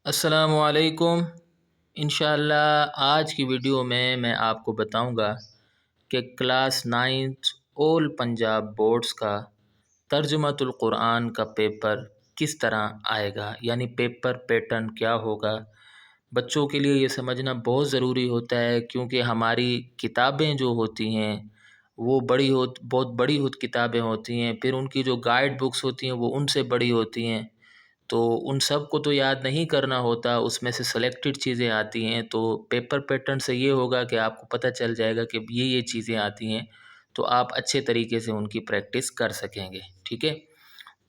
السلام علیکم۔ انشاءاللہ آج کی ویڈیو میں آپ کو بتاؤں گا کہ کلاس 9 آل پنجاب بورڈز کا ترجمۃ القرآن کا پیپر کس طرح آئے گا، یعنی پیپر پیٹرن کیا ہوگا۔ بچوں کے لیے یہ سمجھنا بہت ضروری ہوتا ہے، کیونکہ ہماری کتابیں جو ہوتی ہیں وہ بہت بڑی کتابیں ہوتی ہیں، پھر ان کی جو گائیڈ بکس ہوتی ہیں وہ ان سے بڑی ہوتی ہیں، تو ان سب کو تو یاد نہیں کرنا ہوتا، اس میں سے سلیکٹڈ چیزیں آتی ہیں۔ تو پیپر پیٹرن سے یہ ہوگا کہ آپ کو پتہ چل جائے گا کہ یہ چیزیں آتی ہیں، تو آپ اچھے طریقے سے ان کی پریکٹس کر سکیں گے، ٹھیک ہے۔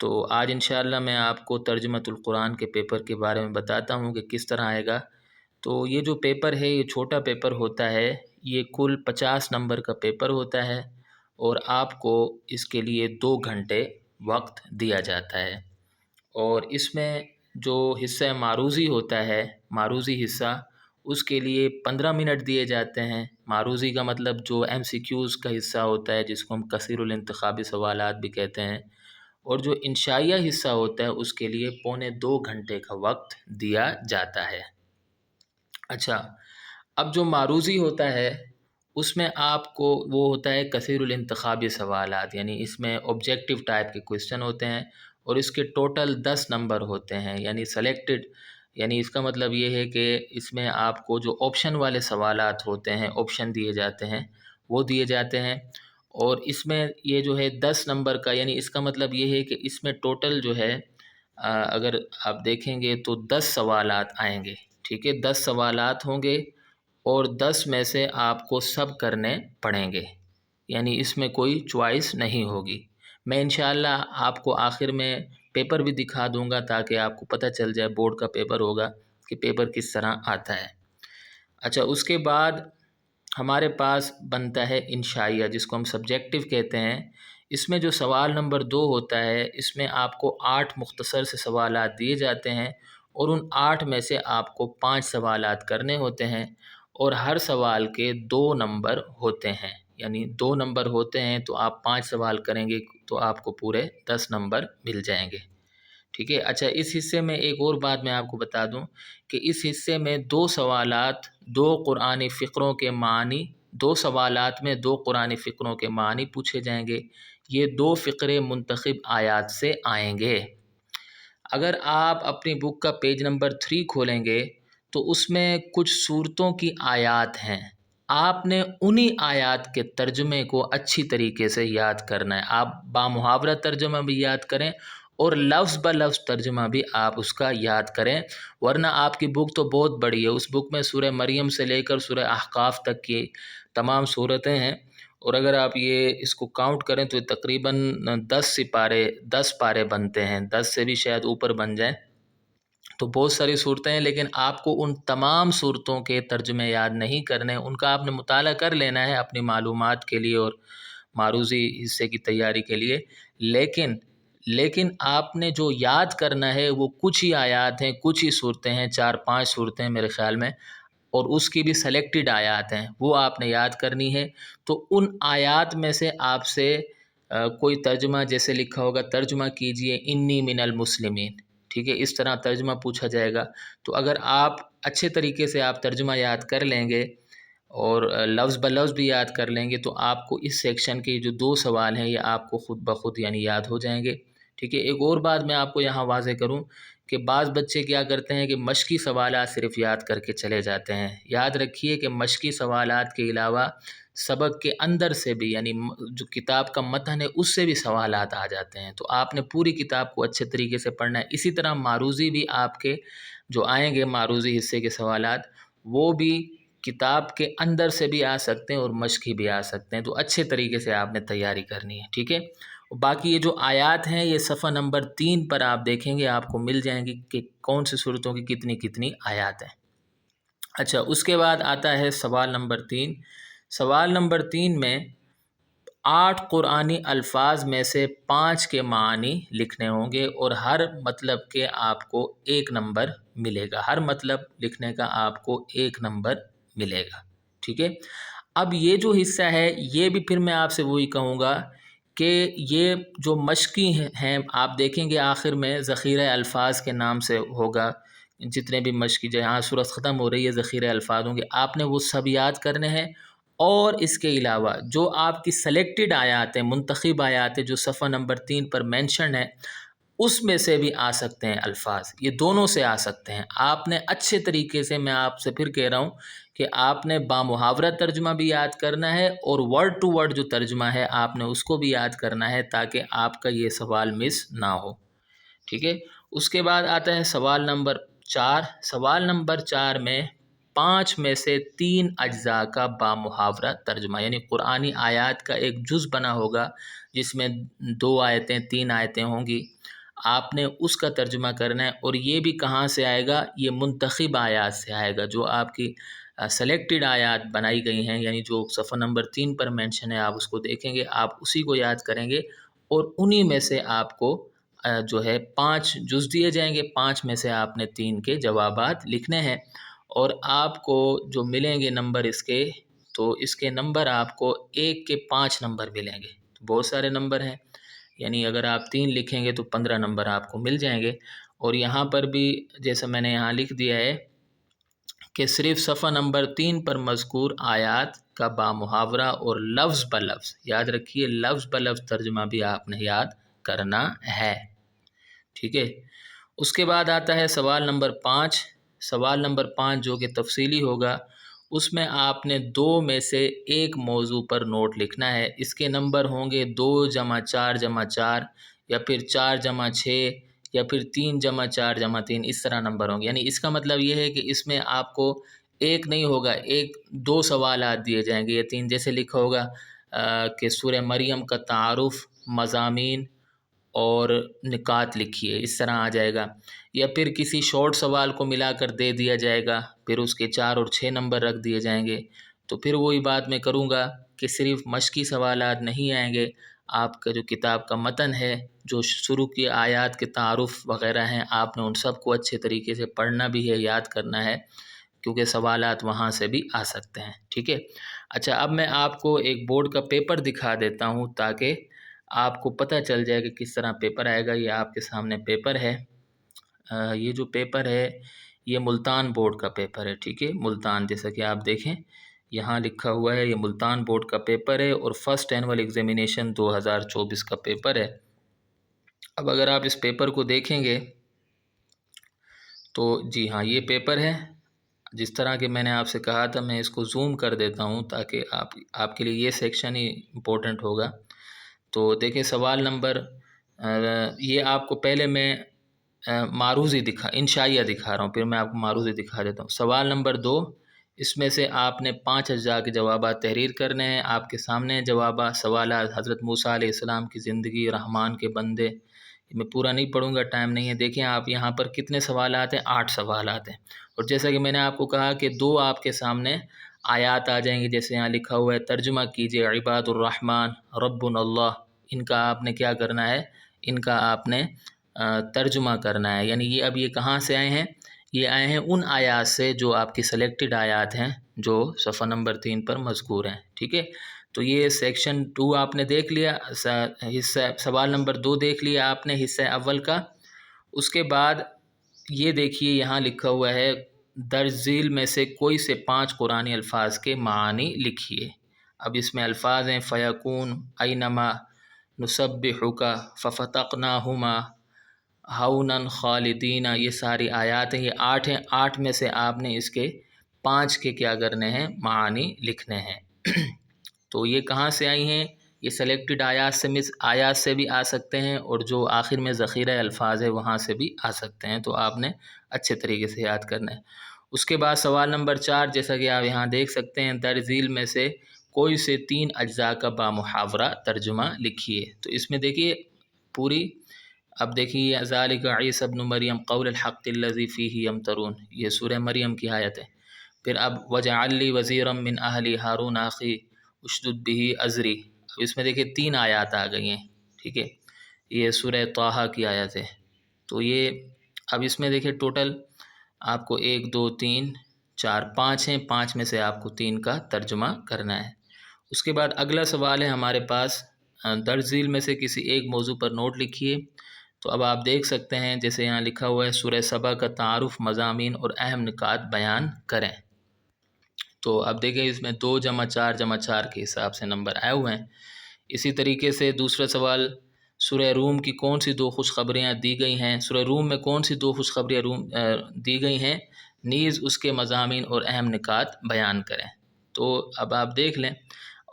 تو آج انشاءاللہ میں آپ کو ترجمۃ القرآن کے پیپر کے بارے میں بتاتا ہوں کہ کس طرح آئے گا۔ تو یہ جو پیپر ہے یہ چھوٹا پیپر ہوتا ہے، یہ کل 50 نمبر کا پیپر ہوتا ہے، اور آپ کو اس کے لیے 2 گھنٹے وقت دیا جاتا ہے۔ اور اس میں جو حصہ معروضی ہوتا ہے، معروضی حصہ، اس کے لیے 15 منٹ دیے جاتے ہیں۔ معروضی کا مطلب جو MCQs کا حصہ ہوتا ہے، جس کو ہم کثیر الانتخابی سوالات بھی کہتے ہیں، اور جو انشائیہ حصہ ہوتا ہے اس کے لیے 1.25 گھنٹے کا وقت دیا جاتا ہے۔ اچھا، اب جو معروضی ہوتا ہے اس میں آپ کو وہ ہوتا ہے کثیر الانتخابی سوالات، یعنی اس میں آبجیکٹیو ٹائپ کے کویسچن ہوتے ہیں، اور اس کے ٹوٹل 10 نمبر ہوتے ہیں، یعنی سلیکٹڈ، یعنی اس کا مطلب یہ ہے کہ اس میں آپ کو جو آپشن والے سوالات ہوتے ہیں، آپشن دیے جاتے ہیں، وہ دیے جاتے ہیں۔ اور اس میں یہ جو ہے 10 نمبر کا، یعنی اس کا مطلب یہ ہے کہ اس میں ٹوٹل جو ہے اگر آپ دیکھیں گے تو 10 سوالات آئیں گے، ٹھیک ہے، 10 سوالات ہوں گے، اور 10 میں سے آپ کو سب کرنے پڑیں گے، یعنی اس میں کوئی چوائس نہیں ہوگی۔ میں انشاءاللہ آپ کو آخر میں پیپر بھی دکھا دوں گا تاکہ آپ کو پتہ چل جائے بورڈ کا پیپر ہوگا کہ پیپر کس طرح آتا ہے۔ اچھا، اس کے بعد ہمارے پاس بنتا ہے انشائیہ، جس کو ہم سبجیکٹیو کہتے ہیں۔ اس میں جو سوال نمبر 2 ہوتا ہے، اس میں آپ کو 8 مختصر سے سوالات دیے جاتے ہیں، اور ان 8 میں سے آپ کو 5 سوالات کرنے ہوتے ہیں، اور ہر سوال کے 2 نمبر ہوتے ہیں، یعنی 2 نمبر ہوتے ہیں، تو آپ 5 سوال کریں گے تو آپ کو پورے 10 نمبر مل جائیں گے، ٹھیک ہے۔ اچھا، اس حصے میں ایک اور بات میں آپ کو بتا دوں کہ اس حصے میں 2 سوالات 2 قرآنی فقروں کے معنی، 2 سوالات میں 2 قرآنی فقروں کے معنی پوچھے جائیں گے۔ یہ 2 فقرے منتخب آیات سے آئیں گے۔ اگر آپ اپنی بک کا پیج نمبر 3 کھولیں گے تو اس میں کچھ صورتوں کی آیات ہیں، آپ نے انہی آیات کے ترجمے کو اچھی طریقے سے یاد کرنا ہے۔ آپ بامحاورہ ترجمہ بھی یاد کریں، اور لفظ بہ لفظ ترجمہ بھی آپ اس کا یاد کریں، ورنہ آپ کی بک تو بہت بڑی ہے، اس بک میں سورہ مریم سے لے کر سورہ احقاف تک کی تمام صورتیں ہیں، اور اگر آپ اس کو کاؤنٹ کریں تو تقریباً 10 پارے بنتے ہیں، 10 سے بھی شاید اوپر بن جائیں، تو بہت ساری صورتیں ہیں، لیکن آپ کو ان تمام صورتوں کے ترجمے یاد نہیں کرنے، ان کا آپ نے مطالعہ کر لینا ہے اپنی معلومات کے لیے اور معروضی حصے کی تیاری کے لیے، لیکن آپ نے جو یاد کرنا ہے وہ کچھ ہی آیات ہیں، کچھ ہی صورتیں ہیں، 4-5 صورتیں میرے خیال میں، اور اس کی بھی سلیکٹڈ آیات ہیں، وہ آپ نے یاد کرنی ہے۔ تو ان آیات میں سے آپ سے کوئی ترجمہ جیسے لکھا ہوگا، ترجمہ کیجئے انی من المسلمین، ٹھیک ہے، اس طرح ترجمہ پوچھا جائے گا۔ تو اگر آپ اچھے طریقے سے آپ ترجمہ یاد کر لیں گے اور لفظ بہ لفظ بھی یاد کر لیں گے تو آپ کو اس سیکشن کے جو 2 سوال ہیں یہ آپ کو خود بخود یعنی یاد ہو جائیں گے، ٹھیک ہے۔ ایک اور بات میں آپ کو یہاں واضح کروں کہ بعض بچے کیا کرتے ہیں کہ مشقی سوالات صرف یاد کر کے چلے جاتے ہیں۔ یاد رکھیے کہ مشقی سوالات کے علاوہ سبق کے اندر سے بھی، یعنی جو کتاب کا متن ہے اس سے بھی سوالات آ جاتے ہیں، تو آپ نے پوری کتاب کو اچھے طریقے سے پڑھنا ہے۔ اسی طرح معروضی بھی آپ کے جو آئیں گے، معروضی حصے کے سوالات، وہ بھی کتاب کے اندر سے بھی آ سکتے ہیں اور مشقی بھی آ سکتے ہیں، تو اچھے طریقے سے آپ نے تیاری کرنی ہے، ٹھیک ہے۔ باقی یہ جو آیات ہیں یہ صفحہ نمبر 3 پر آپ دیکھیں گے، آپ کو مل جائیں گی کہ کون سی صورتوں کی کتنی آیات ہیں۔ اچھا، اس کے بعد آتا ہے سوال نمبر 3۔ سوال نمبر 3 میں 8 قرآنی الفاظ میں سے 5 کے معنی لکھنے ہوں گے، اور ہر مطلب کے آپ کو 1 نمبر ملے گا، ہر مطلب لکھنے کا آپ کو 1 نمبر ملے گا، ٹھیک ہے۔ اب یہ جو حصہ ہے یہ بھی پھر میں آپ سے وہی کہوں گا کہ یہ جو مشقی ہیں، آپ دیکھیں گے آخر میں ذخیرہ الفاظ کے نام سے ہوگا جتنے بھی مشق کی جہاں صورت ختم ہو رہی ہے ذخیرہ الفاظ ہوں گے، آپ نے وہ سب یاد کرنے ہیں۔ اور اس کے علاوہ جو آپ کی سلیکٹڈ آیات ہیں، منتخب آیات ہیں جو صفحہ نمبر 3 پر مینشن ہے، اس میں سے بھی آ سکتے ہیں الفاظ، یہ دونوں سے آ سکتے ہیں۔ آپ نے اچھے طریقے سے، میں آپ سے پھر کہہ رہا ہوں کہ آپ نے بامحاورہ ترجمہ بھی یاد کرنا ہے اور ورڈ ٹو ورڈ جو ترجمہ ہے آپ نے اس کو بھی یاد کرنا ہے، تاکہ آپ کا یہ سوال مس نہ ہو، ٹھیک ہے۔ اس کے بعد آتا ہے سوال نمبر 4۔ سوال نمبر 4 میں 5 میں سے 3 اجزاء کا بامحاورہ ترجمہ، یعنی قرآنی آیات کا ایک جز بنا ہوگا جس میں 2 آیتیں 3 آیتیں ہوں گی، آپ نے اس کا ترجمہ کرنا ہے۔ اور یہ بھی کہاں سے آئے گا؟ یہ منتخب آیات سے آئے گا، جو آپ کی سلیکٹڈ آیات بنائی گئی ہیں، یعنی جو صفحہ نمبر 3 پر مینشن ہے آپ اس کو دیکھیں گے، آپ اسی کو یاد کریں گے، اور انہی میں سے آپ کو جو ہے 5 جز دیے جائیں گے، 5 میں سے آپ نے 3 کے جوابات لکھنے ہیں، اور آپ کو جو ملیں گے نمبر اس کے، تو اس کے نمبر آپ کو 1 کے 5 نمبر ملیں گے، بہت سارے نمبر ہیں، یعنی اگر آپ 3 لکھیں گے تو 15 نمبر آپ کو مل جائیں گے۔ اور یہاں پر بھی جیسا میں نے یہاں لکھ دیا ہے کہ صرف صفحہ نمبر 3 پر مذکور آیات کا بامحاورہ اور لفظ بلفظ، یاد رکھیے لفظ بلفظ ترجمہ بھی آپ نے یاد کرنا ہے، ٹھیک ہے۔ اس کے بعد آتا ہے سوال نمبر 5۔ سوال نمبر 5 جو کہ تفصیلی ہوگا، اس میں آپ نے 2 میں سے 1 موضوع پر نوٹ لکھنا ہے۔ اس کے نمبر ہوں گے 2 جمع 4 جمع 4، یا پھر 4 جمع 6، یا پھر 3 جمع 4 جمع 3، اس طرح نمبر ہوں گے۔ یعنی اس کا مطلب یہ ہے کہ اس میں آپ کو 1 نہیں ہوگا، 2 سوالات دیے جائیں گے یا 3، جیسے لکھا ہوگا کہ سورہ مریم کا تعارف، مضامین اور نکات لکھیے، اس طرح آ جائے گا۔ یا پھر کسی شارٹ سوال کو ملا کر دے دیا جائے گا، پھر اس کے 4 اور 6 نمبر رکھ دیے جائیں گے۔ تو پھر وہی بات میں کروں گا کہ صرف مشقی سوالات نہیں آئیں گے، آپ کا جو کتاب کا متن ہے، جو شروع کی آیات کے تعارف وغیرہ ہیں، آپ نے ان سب کو اچھے طریقے سے پڑھنا بھی ہے، یاد کرنا ہے، کیونکہ سوالات وہاں سے بھی آ سکتے ہیں، ٹھیک ہے۔ اچھا، اب میں آپ کو ایک بورڈ کا پیپر دکھا دیتا ہوں تاکہ آپ کو پتہ چل جائے کہ کس طرح پیپر آئے گا۔ یہ آپ کے سامنے پیپر ہے، یہ جو پیپر ہے یہ ملتان بورڈ کا پیپر ہے، ٹھیک ہے، ملتان، جیسا کہ آپ دیکھیں یہاں لکھا ہوا ہے، یہ ملتان بورڈ کا پیپر ہے اور فرسٹ اینول ایگزامینیشن 2024 کا پیپر ہے۔ اب اگر آپ اس پیپر کو دیکھیں گے تو جی ہاں، یہ پیپر ہے، جس طرح کہ میں نے آپ سے کہا تھا، میں اس کو زوم کر دیتا ہوں تاکہ آپ کے لیے یہ سیکشن ہی امپورٹنٹ ہوگا۔ تو دیکھیں سوال نمبر، یہ آپ کو پہلے میں معروضی انشائیہ دکھا رہا ہوں، پھر میں آپ کو معروضی دکھا دیتا ہوں۔ سوال نمبر 2، اس میں سے آپ نے 5 اجزاء کے جوابات تحریر کرنے ہیں۔ آپ کے سامنے جوابات، سوالات: حضرت موسیٰ علیہ السلام کی زندگی، رحمان کے بندے، میں پورا نہیں پڑھوں گا، ٹائم نہیں ہے۔ دیکھیں آپ یہاں پر کتنے سوالات ہیں، 8 سوالات ہیں، اور جیسا کہ میں نے آپ کو کہا کہ 2 آپ کے سامنے آیات آ جائیں گی، جیسے یہاں لکھا ہوا ہے ترجمہ کیجئے عباد الرحمن ربنا اللہ، ان کا آپ نے کیا کرنا ہے، ان کا آپ نے ترجمہ کرنا ہے۔ یعنی یہ اب یہ کہاں سے آئے ہیں؟ یہ آئے ہیں ان آیات سے جو آپ کی سلیکٹڈ آیات ہیں، جو صفحہ نمبر 3 پر مذکور ہیں، ٹھیک ہے۔ تو یہ سیکشن 2 آپ نے دیکھ لیا، حصہ سوال نمبر 2 دیکھ لیا آپ نے، حصہ اول کا۔ اس کے بعد یہ دیکھیے یہاں لکھا ہوا ہے درج ذیل میں سے کوئی سے 5 قرآنی الفاظ کے معانی لکھیے۔ اب اس میں الفاظ ہیں فیکون، اینما، نسبحک، ففتقناہما، ہونا خالدین، یہ ساری آیات ہیں، یہ 8 ہیں۔ 8 میں سے آپ نے اس کے 5 کے کیا کرنے ہیں، معانی لکھنے ہیں۔ تو یہ کہاں سے آئی ہیں؟ یہ سلیکٹڈ آیات سے بھی آ سکتے ہیں، اور جو آخر میں ذخیرہ الفاظ ہے وہاں سے بھی آ سکتے ہیں، تو آپ نے اچھے طریقے سے یاد کرنا ہے۔ اس کے بعد سوال نمبر 4، جیسا کہ آپ یہاں دیکھ سکتے ہیں، درج ذیل میں سے کوئی سے 3 اجزاء کا بامحاورہ ترجمہ لکھیے۔ تو اس میں دیکھیے پوری، اب دیکھیے ذالک عیسی ابن مریم قول الحق الذی فیہ یمترون، یہ سورہ مریم کی آیت ہے۔ پھر اب وجعل لی وزیرا من اہلی ہارون اخی اشدد بہ ازری، اب اس میں دیکھیے 3 آیات آ گئی ہیں، ٹھیک ہے، یہ سورہ طٰہٰ کی آیت ہے۔ تو یہ اب اس میں دیکھیے ٹوٹل آپ کو 1 2 3 4 5 ہیں، 5 میں سے آپ کو 3 کا ترجمہ کرنا ہے۔ اس کے بعد اگلا سوال ہے ہمارے پاس، درج ذیل میں سے کسی ایک موضوع پر نوٹ لکھیے۔ تو اب آپ دیکھ سکتے ہیں جیسے یہاں لکھا ہوا ہے سورہ سبا کا تعارف، مضامین اور اہم نکات بیان کریں۔ تو اب دیکھیں اس میں 2 + 4 + 4 کے حساب سے نمبر آئے ہوئے ہیں۔ اسی طریقے سے دوسرا سوال، سورہ روم کی کون سی 2 خوشخبریاں دی گئی ہیں؟ سورہ روم میں کون سی 2 خوشخبریاں دی گئی ہیں؟ نیز اس کے مضامین اور اہم نکات بیان کریں۔ تو اب آپ دیکھ لیں،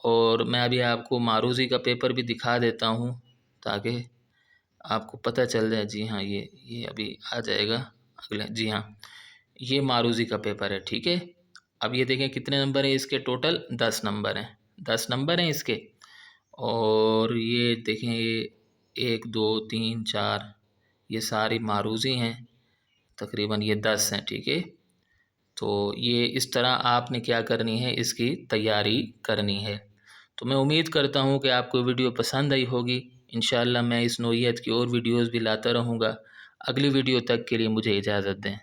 اور میں ابھی آپ کو معروضی کا پیپر بھی دکھا دیتا ہوں تاکہ آپ کو پتہ چل جائے۔ جی ہاں، یہ ابھی آ جائے گا اگلے۔ جی ہاں، یہ معروضی کا پیپر ہے، ٹھیک ہے۔ اب یہ دیکھیں کتنے نمبر ہیں اس کے، ٹوٹل 10 نمبر ہیں، 10 نمبر ہیں اس کے۔ اور یہ دیکھیں، یہ 1 2 3 4 یہ ساری معروضی ہیں، تقریباً یہ 10 ہیں، ٹھیک ہے۔ تو یہ اس طرح آپ نے کیا کرنی ہے، اس کی تیاری کرنی ہے۔ تو میں امید کرتا ہوں کہ آپ کو ویڈیو پسند آئی ہوگی۔ انشاءاللہ میں اس نوعیت کی اور ویڈیوز بھی لاتا رہوں گا۔ اگلی ویڈیو تک کے لیے مجھے اجازت دیں۔